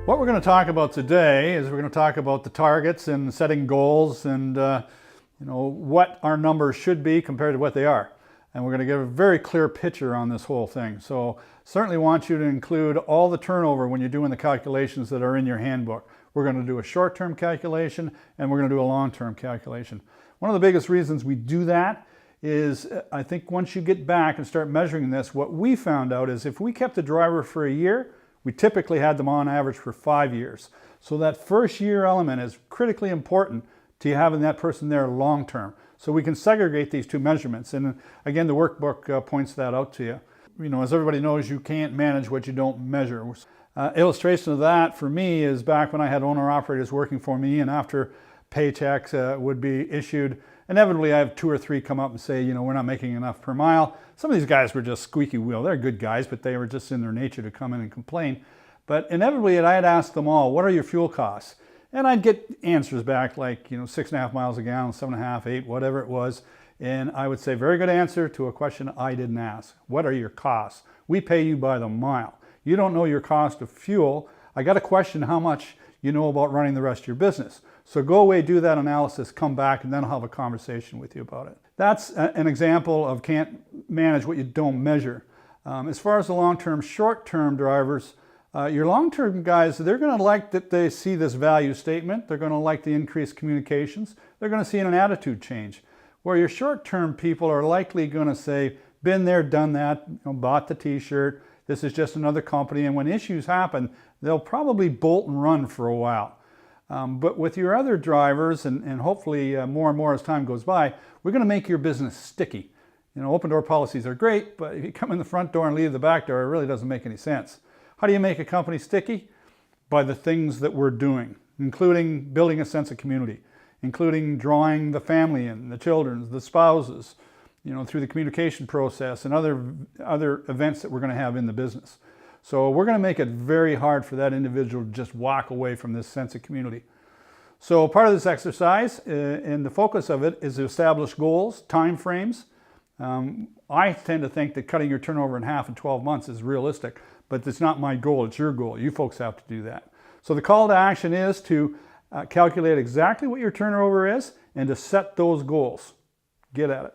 What we're going to talk about today is we're going to talk about the targets and setting goals and what our numbers should be compared to what they are. And we're going to give a very clear picture on this whole thing. So certainly want you to include all the turnover when you're doing the calculations that are in your handbook. We're going to do a short-term calculation and we're going to do a long-term calculation. One of the biggest reasons we do that is I think once you get back and start measuring this, what we found out is if we kept a driver for a year, we typically had them on average for 5 years. So that first year element is critically important to having that person there long term. So we can segregate these two measurements. And again, the workbook points that out to you. You know, as everybody knows, you can't manage what you don't measure. Illustration of that for me is back when I had owner-operators working for me, and after paychecks would be issued, inevitably I have 2 or 3 come up and say, you know, we're not making enough per mile. Some of these guys were just squeaky wheel. They're good guys, but they were just in their nature to come in and complain. But inevitably I'd ask them all, what are your fuel costs? And I'd get answers back like, 6.5 miles a gallon, 7.5, 8, whatever it was. And I would say, very good answer to a question I didn't ask. What are your costs? We pay you by the mile. You don't know your cost of fuel. I got to question how much you know about running the rest of your business. So go away, do that analysis, come back, and then I'll have a conversation with you about it. That's an example of can't manage what you don't measure. As far as the long-term, short-term drivers, your long-term guys, they're going to like that they see this value statement. They're going to like the increased communications. They're going to see an attitude change. Where your short-term people are likely going to say, been there, done that, bought the t-shirt, this is just another company, and when issues happen, they'll probably bolt and run for a while. But with your other drivers, and hopefully more and more as time goes by, we're going to make your business sticky. Open door policies are great, but if you come in the front door and leave the back door, it really doesn't make any sense. How do you make a company sticky? By the things that we're doing, including building a sense of community, including drawing the family in, the children, the spouses, through the communication process and other events that we're going to have in the business. So we're going to make it very hard for that individual to just walk away from this sense of community. So part of this exercise and the focus of it is to establish goals, time frames. I tend to think that cutting your turnover in half in 12 months is realistic, but it's not my goal, it's your goal. You folks have to do that. So the call to action is to calculate exactly what your turnover is and to set those goals. Get at it.